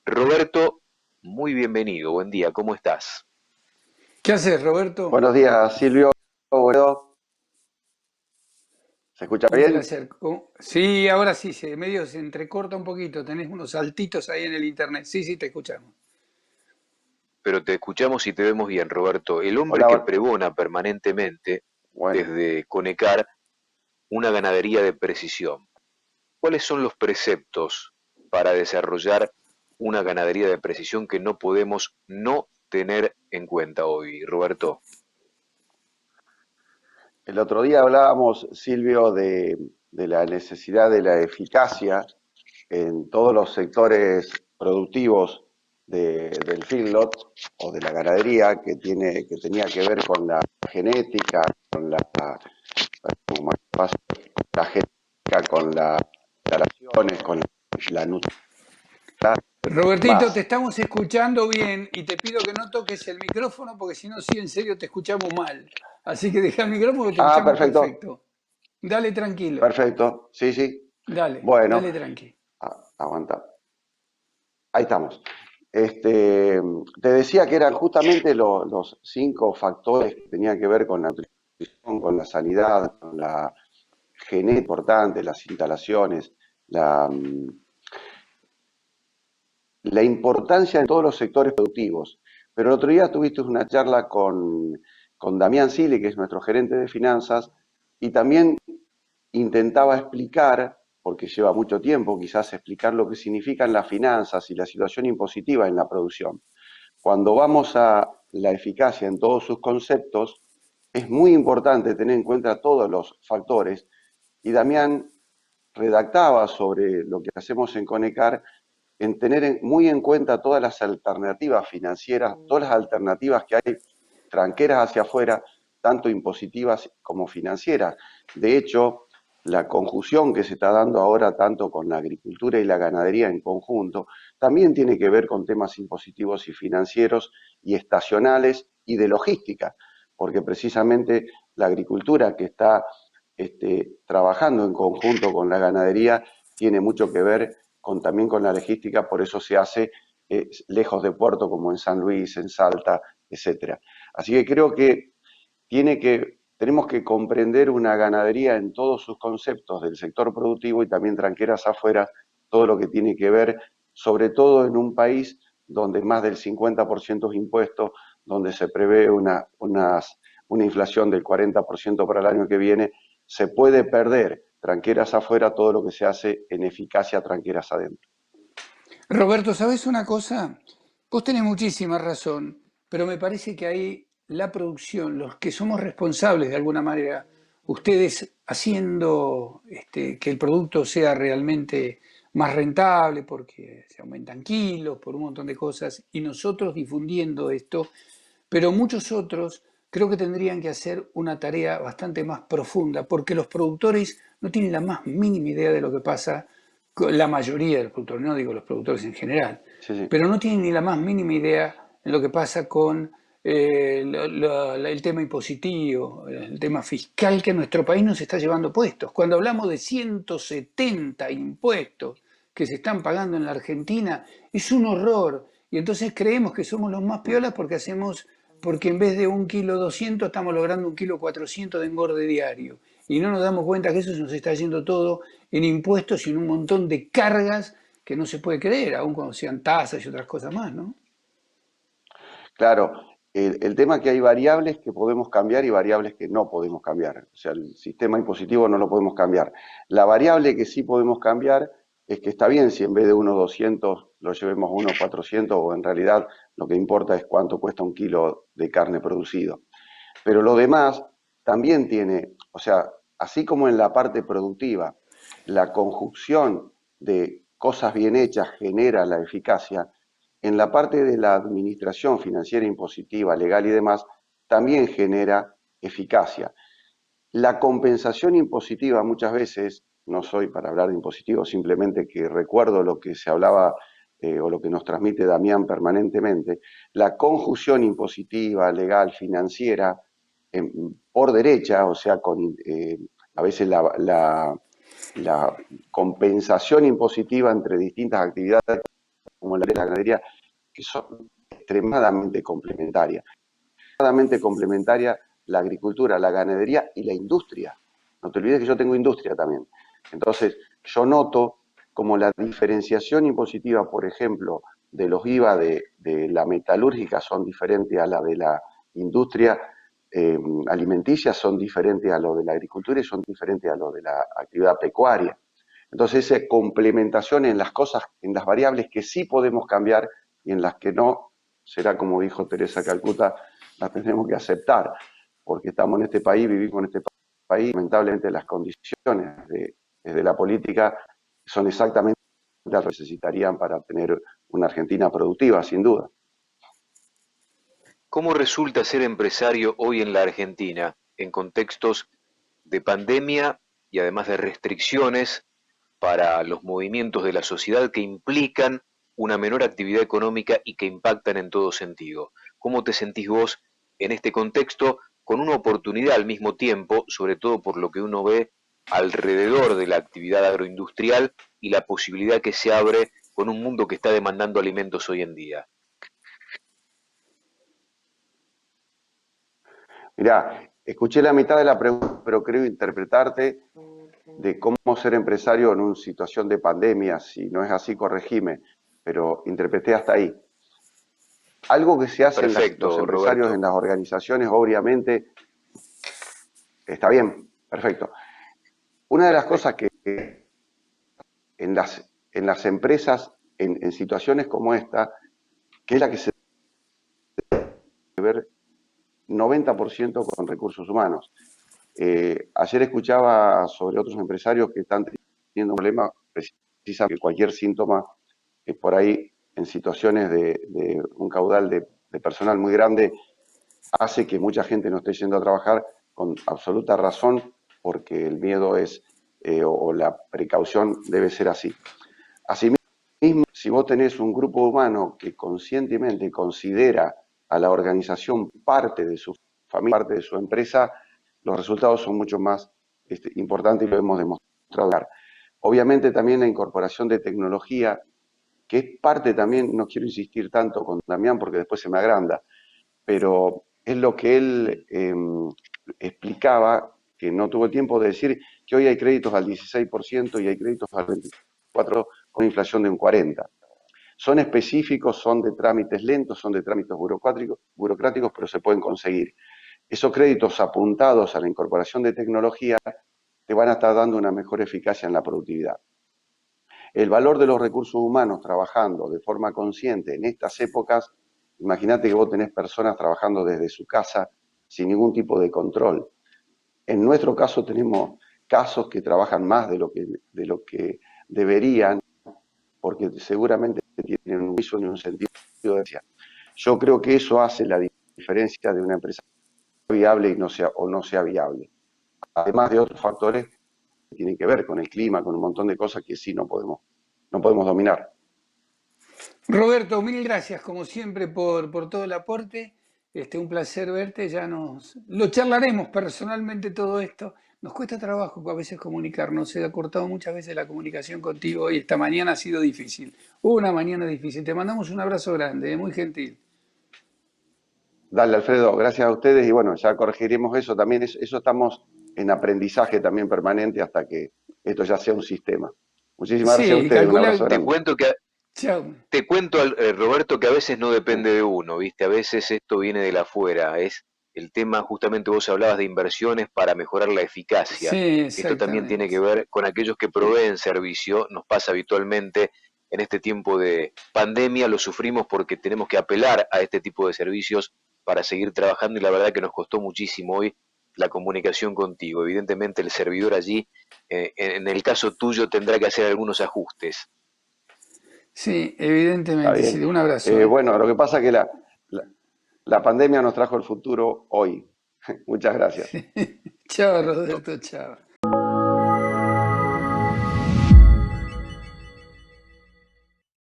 Roberto, muy bienvenido, buen día, ¿cómo estás? ¿Qué haces, Roberto? Buenos días, Silvio. Bueno, ¿se escucha Un bien? placer. Sí, ahora sí, medio se entrecorta un poquito. Tenés unos saltitos ahí en el internet. Sí, sí, te escuchamos. Pero te escuchamos y te vemos bien, Roberto. El hombre Hola, que pregona permanentemente bueno, desde Conecar una ganadería de precisión. ¿Cuáles son los preceptos para desarrollar una ganadería de precisión que no podemos no tener en cuenta hoy, Roberto? el otro día hablábamos, Silvio, de la necesidad de la eficacia en todos los sectores productivos del feedlot o de la ganadería que tenía que ver con la genética, con como pasa, la genética, con las instalaciones, con la nutrición, Robertito, te más. estamos escuchando bien y te pido que no toques el micrófono porque si no, sí, en serio te escuchamos mal. Así que deja el micrófono que te Ah, escuchamos perfecto, perfecto. Dale tranquilo. perfecto, sí, sí. Dale, Bueno, dale tranqui. aguanta. Ahí estamos. Te decía que eran justamente los 5 factores que tenían que ver con la nutrición, con la sanidad, con la genética importante, las instalaciones, la, mm, la importancia en todos los sectores productivos. Pero el otro día tuviste una charla con Damián Sile, que es nuestro gerente de finanzas, y también intentaba explicar, porque lleva mucho tiempo quizás explicar lo que significan las finanzas y la situación impositiva en la producción. Cuando vamos a la eficacia en todos sus conceptos, es muy importante tener en cuenta todos los factores y Damián redactaba sobre lo que hacemos en Conecar en tener muy en cuenta todas las alternativas financieras, todas las alternativas que hay tranqueras hacia afuera, tanto impositivas como financieras. De hecho, la conjunción que se está dando ahora tanto con la agricultura y la ganadería en conjunto, también tiene que ver con temas impositivos y financieros y estacionales y de logística, porque precisamente la agricultura que está trabajando en conjunto con la ganadería tiene mucho que ver también con la logística, por eso se hace lejos de puerto como en San Luis, en Salta, etcétera. Así que creo que tenemos que comprender una ganadería en todos sus conceptos del sector productivo y también tranqueras afuera, todo lo que tiene que ver, sobre todo en un país donde más del 50% es impuesto, donde se prevé una inflación del 40% para el año que viene, se puede perder tranqueras afuera todo lo que se hace en eficacia tranqueras adentro. Roberto, ¿sabes una cosa? Vos tenés muchísima razón, pero me parece que ahí la producción, los que somos responsables de alguna manera, ustedes haciendo que el producto sea realmente más rentable porque se aumentan kilos, por un montón de cosas, y nosotros difundiendo esto, pero muchos otros creo que tendrían que hacer una tarea bastante más profunda, porque los productores no tienen la más mínima idea de lo que pasa, con la mayoría de los productores, no digo los productores en general, Sí, sí. pero no tienen ni la más mínima idea en lo que pasa con el tema impositivo, el tema fiscal que nuestro país nos está llevando puestos. Cuando hablamos de 170 impuestos que se están pagando en la Argentina, es un horror. Y entonces creemos que somos los más piolas porque en vez de 1,2 kg estamos logrando 1,4 kg de engorde diario. Y no nos damos cuenta que eso se nos está yendo todo en impuestos y en un montón de cargas que no se puede creer, aun cuando sean tasas y otras cosas más, ¿no? Claro, el tema es que hay variables que podemos cambiar y variables que no podemos cambiar. O sea, el sistema impositivo no lo podemos cambiar. La variable que sí podemos cambiar es que está bien si en vez de unos 200 lo llevemos a unos 400 o en realidad lo que importa es cuánto cuesta un kilo de carne producido. Pero lo demás también tiene, o sea, así como en la parte productiva, la conjunción de cosas bien hechas genera la eficacia, en la parte de la administración financiera impositiva, legal y demás, también genera eficacia. La compensación impositiva muchas veces, no soy para hablar de impositivo, simplemente que recuerdo lo que se hablaba o lo que nos transmite Damián permanentemente, la conjunción impositiva, legal, financiera, por derecha, o sea, a veces la compensación impositiva entre distintas actividades como la ganadería, que son extremadamente complementarias. Extremadamente complementaria la agricultura, la ganadería y la industria. No te olvides que yo tengo industria también. Entonces, yo noto como la diferenciación impositiva, por ejemplo, de los IVA de la metalúrgica son diferentes a la de la industria alimenticia, son diferentes a lo de la agricultura y son diferentes a lo de la actividad pecuaria. Entonces, esa complementación en las cosas, en las variables que sí podemos cambiar y en las que no, será como dijo Teresa Calcuta, las tenemos que aceptar, porque estamos en este país, vivimos en este país, lamentablemente las condiciones desde la política son exactamente las que necesitarían para tener una Argentina productiva, sin duda. ¿Cómo resulta ser empresario hoy en la Argentina en contextos de pandemia y además de restricciones para los movimientos de la sociedad que implican una menor actividad económica y que impactan en todo sentido? ¿Cómo te sentís vos en este contexto con una oportunidad al mismo tiempo, sobre todo por lo que uno ve alrededor de la actividad agroindustrial y la posibilidad que se abre con un mundo que está demandando alimentos hoy en día? Mirá, escuché la mitad de la pregunta, pero creo interpretarte de cómo ser empresario en una situación de pandemia. Si no es así, corregime, pero interpreté hasta ahí. Algo que se hace en los Perfecto, empresarios, en Roberto. las organizaciones, obviamente, está bien, perfecto. Una de las cosas Perfecto. que en las empresas, en situaciones como esta, que es la que se debe ver 90% con recursos humanos. Ayer escuchaba sobre otros empresarios que están teniendo un problema, precisamente que cualquier síntoma por ahí en situaciones de un caudal de personal muy grande hace que mucha gente no esté yendo a trabajar con absoluta razón porque el miedo es o la precaución debe ser así. Asimismo, si vos tenés un grupo humano que conscientemente considera a la organización parte de su familia, parte de su empresa, los resultados son mucho más importantes y lo hemos demostrado. Obviamente también la incorporación de tecnología, que es parte también, no quiero insistir tanto con Damián porque después se me agranda, pero es lo que él explicaba, que no tuvo tiempo de decir, que hoy hay créditos al 16% y hay créditos al 24% con inflación de un 40%. Son específicos, son de trámites lentos, son de trámites burocráticos, pero se pueden conseguir. Esos créditos apuntados a la incorporación de tecnología te van a estar dando una mejor eficacia en la productividad. El valor de los recursos humanos trabajando de forma consciente en estas épocas, imagínate que vos tenés personas trabajando desde su casa sin ningún tipo de control. En nuestro caso tenemos casos que trabajan más de lo que deberían, porque seguramente tienen un viso y un sentido de decisión. Yo creo que eso hace la diferencia de una empresa viable y no sea viable. Además de otros factores que tienen que ver con el clima, con un montón de cosas que sí no podemos dominar. Roberto, mil gracias como siempre por todo el aporte. Un placer verte, ya lo charlaremos personalmente todo esto. Nos cuesta trabajo a veces comunicarnos, se ha cortado muchas veces la comunicación contigo y esta mañana ha sido difícil. Una mañana difícil. Te mandamos un abrazo grande, muy gentil. Dale, Alfredo, gracias a ustedes y bueno, ya corregiremos eso también. Eso estamos en aprendizaje también permanente hasta que esto ya sea un sistema. Muchísimas gracias a Sí, ustedes, un calcula. abrazo Te grande. cuento que Chao. Te cuento, Roberto, que a veces no depende de uno, ¿viste? A veces esto viene de la afuera. Es el tema, justamente vos hablabas de inversiones para mejorar la eficacia. Sí, Esto también tiene exactamente. que ver con aquellos que proveen servicio. Nos pasa habitualmente en este tiempo de pandemia, lo sufrimos porque tenemos que apelar a este tipo de servicios para seguir trabajando y la verdad que nos costó muchísimo hoy la comunicación contigo. Evidentemente el servidor allí, en el caso tuyo, tendrá que hacer algunos ajustes. Sí, Está evidentemente, sí. bien. Un abrazo, ¿eh? Bueno, lo que pasa es que la pandemia nos trajo el futuro hoy. Muchas gracias. Chao, Roberto, chao.